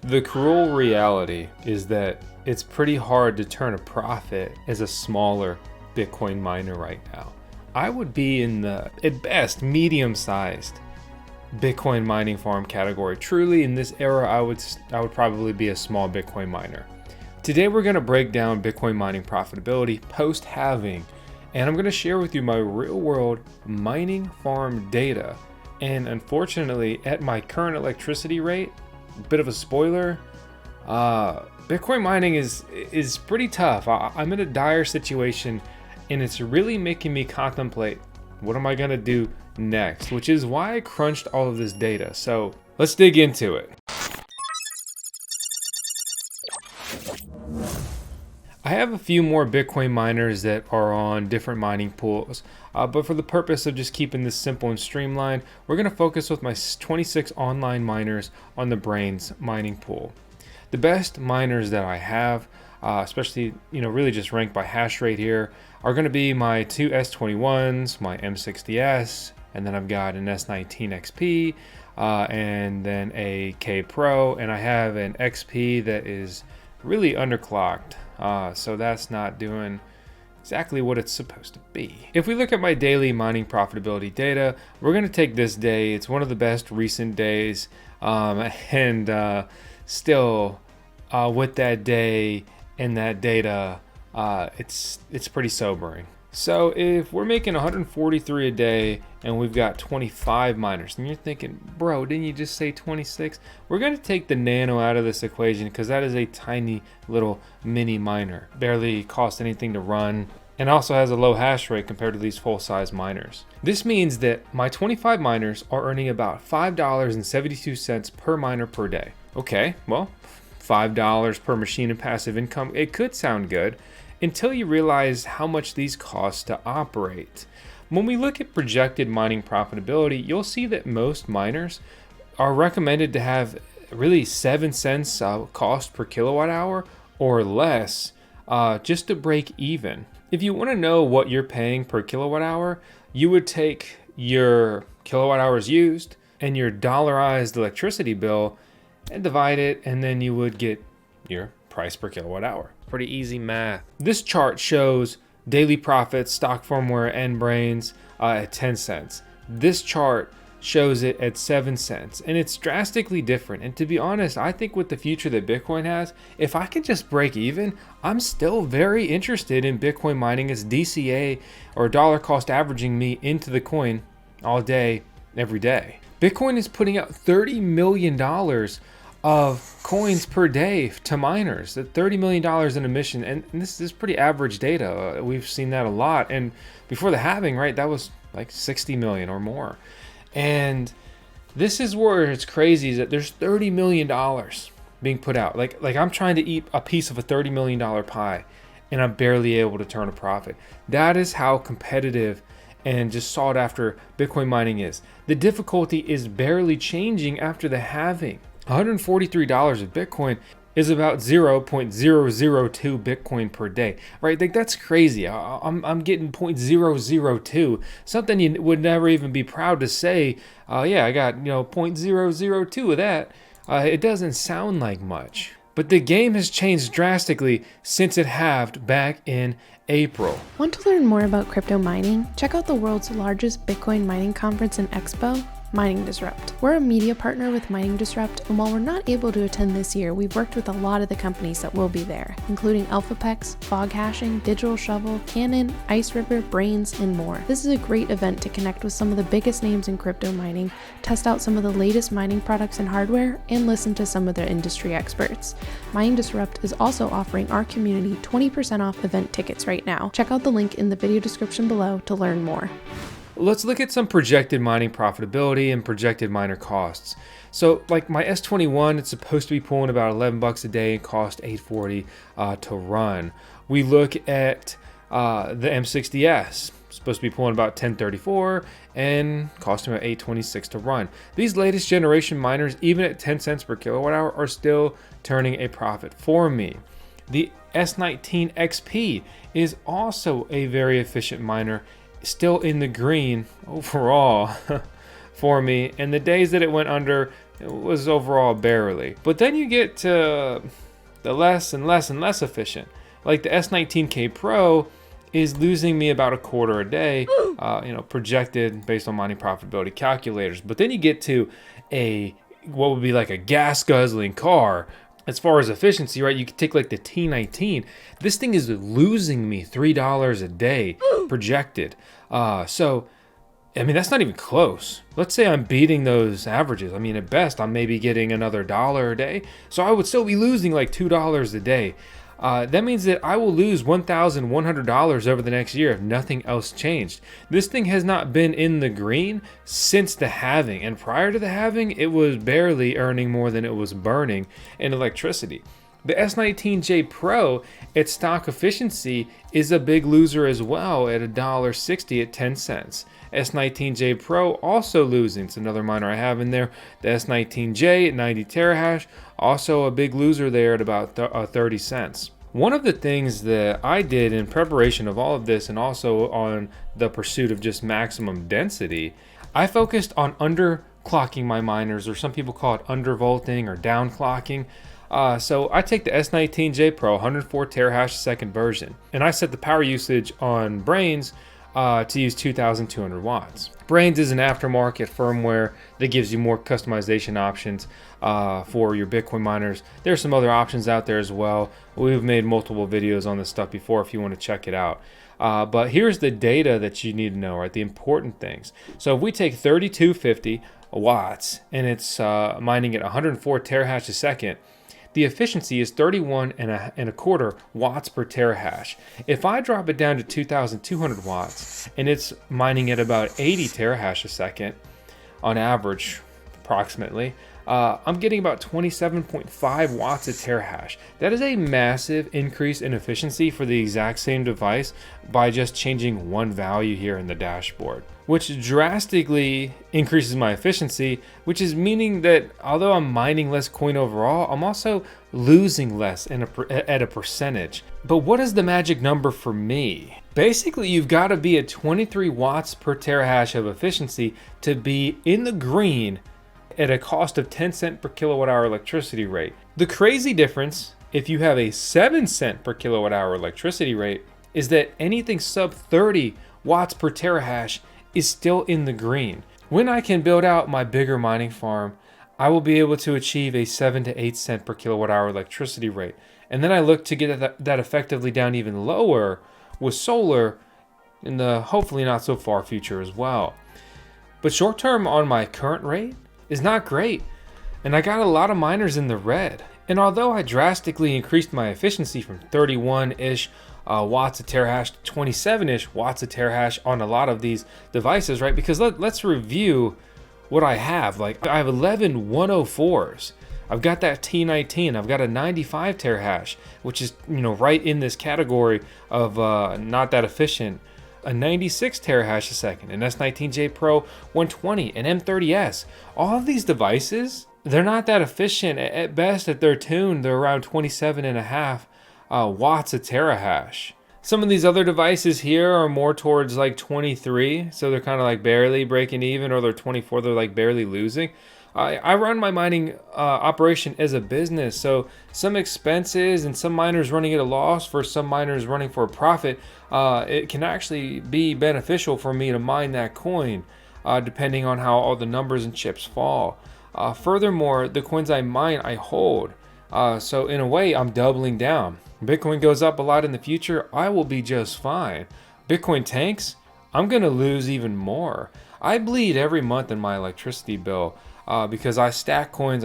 The cruel reality is that it's pretty hard to turn a profit as a smaller Bitcoin miner right now. I would be in the, at best, medium-sized Bitcoin mining farm category. Truly, in this era, I would probably be a small Bitcoin miner. Today, we're going to break down Bitcoin mining profitability post-halving, and I'm going to share with you my real-world mining farm data. And unfortunately, at my current electricity rate, bit of a spoiler, Bitcoin mining is pretty tough. I'm in a dire situation, and it's really making me contemplate what am I gonna do next, which is why I crunched all of this data. So let's dig into it. I have a few more Bitcoin miners that are on different mining pools, but for the purpose of just keeping this simple and streamlined, we're going to focus with my 26 online miners on the Brains mining pool. The best miners that I have, especially really just ranked by hash rate here, are going to be my two S21s, my M60S, and then I've got an S19 XP, and then a K Pro, and I have an XP that is really underclocked. So that's not doing exactly what it's supposed to be. If we look at my daily mining profitability data, we're going to take this day. It's one of the best recent days, and still with that day and that data, it's pretty sobering. So if we're making 143 a day and we've got 25 miners, and you're thinking, bro, didn't you just say 26? We're going to take the nano out of this equation because that is a tiny little mini miner. Barely costs anything to run and also has a low hash rate compared to these full-size miners. This means that my 25 miners are earning about $5.72 per miner per day. Okay, well, $5 per machine in passive income, it could sound good, until you realize how much these cost to operate. When we look at projected mining profitability, you'll see that most miners are recommended to have really 7 cents cost per kilowatt hour or less just to break even. If you want to know what you're paying per kilowatt hour, you would take your kilowatt hours used and your dollarized electricity bill and divide it, and then you would get your price per kilowatt hour. Pretty easy math. This chart shows daily profits, stock firmware, and Brains at 10 cents. This chart shows it at 7 cents, and it's drastically different. And to be honest, I think with the future that Bitcoin has, if I can just break even, I'm still very interested in Bitcoin mining as DCA or dollar cost averaging me into the coin all day, every day. Bitcoin is putting out $30 million of coins per day to miners, at $30 million in emission, and this is pretty average data. We've seen that a lot, and before the halving, right, that was like 60 million or more. And this is where it's crazy, is that there's $30 million being put out. Like I'm trying to eat a piece of a $30 million pie, and I'm barely able to turn a profit. That is how competitive and just sought after Bitcoin mining is. The difficulty is barely changing after the halving. $143 of Bitcoin is about 0.002 Bitcoin per day, right? Like, that's crazy. I'm getting 0.002, something you would never even be proud to say. Yeah, I got 0.002 of that. It doesn't sound like much, but the game has changed drastically since it halved back in April. Want to learn more about crypto mining? Check out the world's largest Bitcoin mining conference and expo, Mining Disrupt. We're a media partner with Mining Disrupt, and while we're not able to attend this year, we've worked with a lot of the companies that will be there, including AlphaPex, Fog Hashing, Digital Shovel, Cannon, Ice River, Brains, and more. This is a great event to connect with some of the biggest names in crypto mining, test out some of the latest mining products and hardware, and listen to some of the industry experts. Mining Disrupt is also offering our community 20% off event tickets right now. Check out the link in the video description below to learn more. Let's look at some projected mining profitability and projected miner costs. So like my S21, it's supposed to be pulling about $11 a day and cost $8.40 to run. We look at the M60S, supposed to be pulling about $10.34 and costing about $8.26 to run. These latest generation miners, even at 10 cents per kilowatt hour, are still turning a profit for me. The S19 XP is also a very efficient miner, still in the green overall for me, and the days that it went under It was overall barely. But then you get to the less and less and less efficient. Like the S19K Pro is losing me about a quarter a day, projected based on mining profitability calculators. But then you get to what would be like a gas guzzling car. As far as efficiency, right, you could take like the T19. This thing is losing me $3 a day projected. So, I mean, that's not even close. Let's say I'm beating those averages. I mean, at best, I'm maybe getting another $1 a day. So I would still be losing like $2 a day. That means that I will lose $1,100 over the next year if nothing else changed. This thing has not been in the green since the halving, and prior to the halving, it was barely earning more than it was burning in electricity. The S19J Pro, its stock efficiency, is a big loser as well at $1.60 at 10 cents. S19J Pro also losing. It's another miner I have in there. The S19J at 90 terahash, also a big loser there at about 30 cents. One of the things that I did in preparation of all of this, and also on the pursuit of just maximum density, I focused on underclocking my miners, or some people call it undervolting or downclocking. So I take the S19J Pro 104 terahash a second version, and I set the power usage on Brains to use 2,200 watts. Brains is an aftermarket firmware that gives you more customization options for your Bitcoin miners. There's some other options out there as well. We've made multiple videos on this stuff before if you want to check it out. But here's the data that you need to know, right? The important things. So if we take 3250 watts and it's mining at 104 terahash a second, the efficiency is 31 and a quarter watts per terahash. If I drop it down to 2,200 watts and it's mining at about 80 terahash a second on average, approximately, I'm getting about 27.5 watts a terahash. That is a massive increase in efficiency for the exact same device by just changing one value here in the dashboard, which drastically increases my efficiency, which is meaning that although I'm mining less coin overall, I'm also losing less at a percentage. But what is the magic number for me? Basically, you've got to be at 23 watts per terahash of efficiency to be in the green at a cost of 10 cent per kilowatt hour electricity rate. The crazy difference, if you have a 7 cent per kilowatt hour electricity rate, is that anything sub 30 watts per terahash is still in the green. When I can build out my bigger mining farm, I will be able to achieve a 7 to 8 cent per kilowatt hour electricity rate. And then I look to get that effectively down even lower with solar in the hopefully not so far future as well. But short term on my current rate is not great, and I got a lot of miners in the red. And although I drastically increased my efficiency from 31-ish watts a terahash to 27-ish watts a terahash on a lot of these devices, right? Because let's review what I have. Like, I have 11 104s. I've got that T19. I've got a 95 terahash, which is, right in this category of not that efficient. A 96 terahash a second, an S19J Pro 120, an M30S. All of these devices, they're not that efficient. At best, if they're tuned, they're around 27.5 watts a terahash. Some of these other devices here are more towards like 23, so they're kind of like barely breaking even, or they're 24, they're like barely losing. I run my mining operation as a business, so some expenses and some miners running at a loss for some miners running for a profit, it can actually be beneficial for me to mine that coin, depending on how all the numbers and chips fall. Furthermore, the coins I mine, I hold. So in a way, I'm doubling down. Bitcoin goes up a lot in the future, I will be just fine. Bitcoin tanks, I'm gonna lose even more. I bleed every month in my electricity bill. Because I stack coins,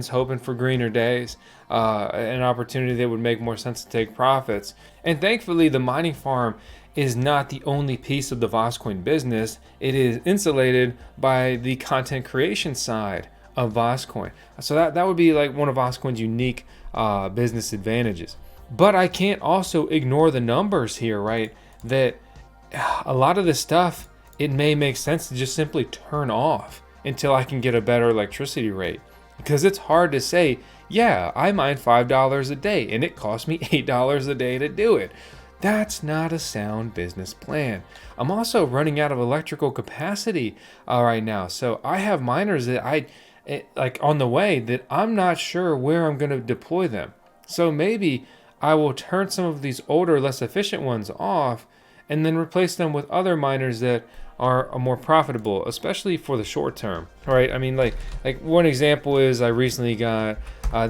hoping for greener days, an opportunity that would make more sense to take profits. And thankfully, the mining farm is not the only piece of the VoskCoin business. It is insulated by the content creation side of VoskCoin. So that would be like one of VoskCoin's unique business advantages. But I can't also ignore the numbers here, right? That a lot of this stuff, it may make sense to just simply turn off until I can get a better electricity rate. Because it's hard to say, yeah, I mine $5 a day and it costs me $8 a day to do it. That's not a sound business plan. I'm also running out of electrical capacity right now. So I have miners that like on the way that I'm not sure where I'm going to deploy them. So maybe I will turn some of these older, less efficient ones off and then replace them with other miners that are more profitable, especially for the short term, right? I mean, like one example is I recently got,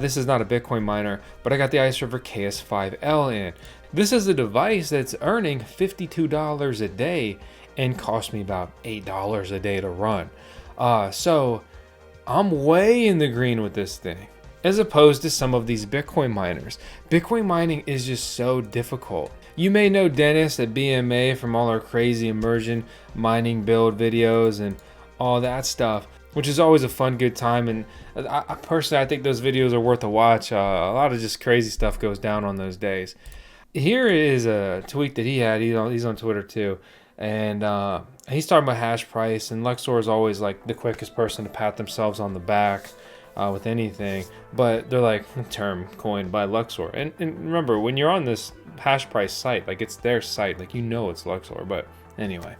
this is not a Bitcoin miner, but I got the Ice River KS5L in. This is a device that's earning $52 a day and cost me about $8 a day to run. So I'm way in the green with this thing, as opposed to some of these Bitcoin miners. Bitcoin mining is just so difficult. You may know Dennis at BMA from all our crazy immersion mining build videos and all that stuff, which is always a fun, good time. And I personally, I think those videos are worth a watch. A lot of just crazy stuff goes down on those days. Here is a tweet that he had. He's on Twitter too. And he's talking about Hashprice, and Luxor is always like the quickest person to pat themselves on the back with anything. But they're like, term coined by Luxor. And remember, when you're on this Hashprice site, like it's their site, like it's Luxor. But anyway,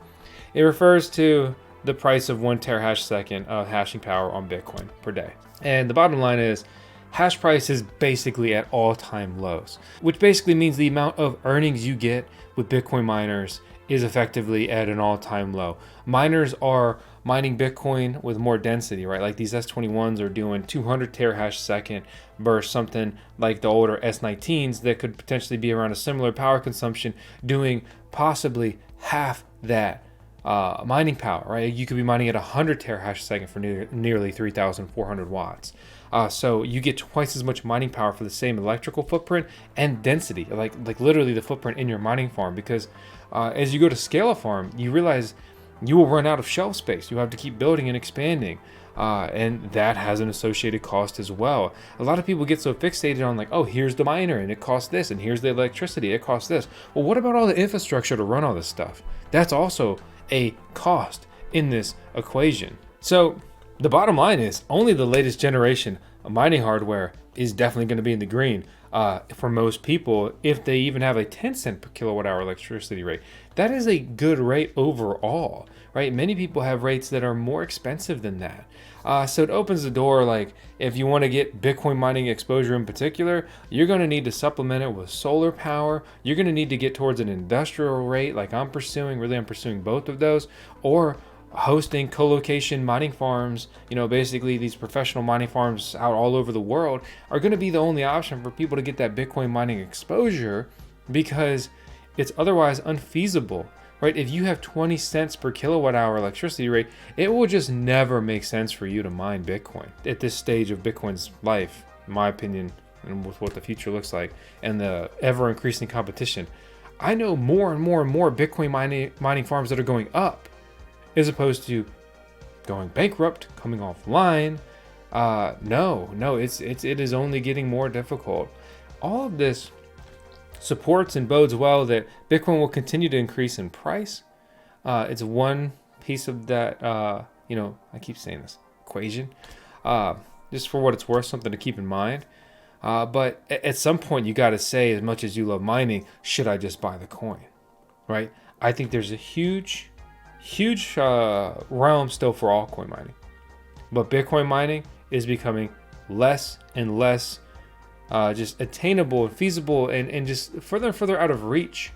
it refers to the price of 1 terahash second of hashing power on Bitcoin per day. And the bottom line is, hash price is basically at all-time lows, which basically means the amount of earnings you get with Bitcoin miners is effectively at an all-time low. Miners are mining Bitcoin with more density, right? Like these S21s are doing 200 terahash second versus something like the older S19s that could potentially be around a similar power consumption doing possibly half that mining power, right? You could be mining at 100 terahash second for nearly 3,400 watts. So you get twice as much mining power for the same electrical footprint and density, like literally the footprint in your mining farm. Because as you go to scale a farm, you realize you will run out of shelf space. You have to keep building and expanding. And that has an associated cost as well. A lot of people get so fixated on like, oh, here's the miner and it costs this, and here's the electricity, it costs this. Well, what about all the infrastructure to run all this stuff? That's also a cost in this equation. So the bottom line is only the latest generation of mining hardware is definitely going to be in the green for most people, if they even have a 10 cent per kilowatt hour electricity rate. That is a good rate overall, right? Many people have rates that are more expensive than that. So it opens the door, like if you want to get Bitcoin mining exposure in particular, you're going to need to supplement it with solar power. You're going to need to get towards an industrial rate like I'm pursuing. Really, I'm pursuing both of those, or hosting co-location mining farms. Basically these professional mining farms out all over the world are going to be the only option for people to get that Bitcoin mining exposure, because it's otherwise unfeasible, right? If you have 20 cents per kilowatt hour electricity rate, it will just never make sense for you to mine Bitcoin at this stage of Bitcoin's life, in my opinion, and with what the future looks like and the ever increasing competition. I know more and more and more Bitcoin mining farms that are going up, as opposed to going bankrupt, coming offline. It is only getting more difficult. All of this supports and bodes well that Bitcoin will continue to increase in price. It's one piece of that, I keep saying this equation, just for what it's worth, something to keep in mind. But at some point you got to say, as much as you love mining, should I just buy the coin, right? I think there's a huge realm still for altcoin mining, but Bitcoin mining is becoming less and less just attainable and feasible, and just further and further out of reach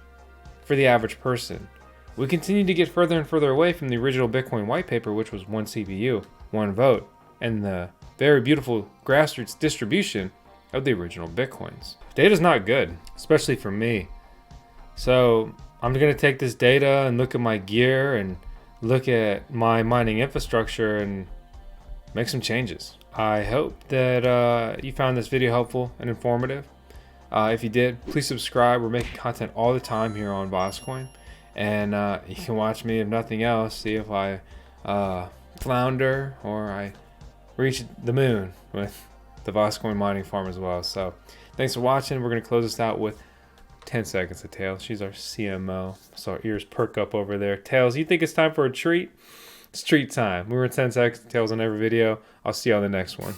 for the average person. We continue to get further and further away from the original Bitcoin white paper, which was 1 CPU, 1 vote, and the very beautiful grassroots distribution of the original Bitcoins. Data's not good, especially for me. So I'm going to take this data and look at my gear and look at my mining infrastructure and make some changes. I hope that you found this video helpful and informative. If you did, please subscribe. We're making content all the time here on VoskCoin. And you can watch me, if nothing else, see if I flounder or I reach the moon with the VoskCoin mining farm as well. So thanks for watching. We're going to close this out with 10 seconds of Tails. She's our CMO. So our ears perk up over there. Tails, you think it's time for a treat? It's treat time. We were 10 seconds of Tails on every video. I'll see you on the next one.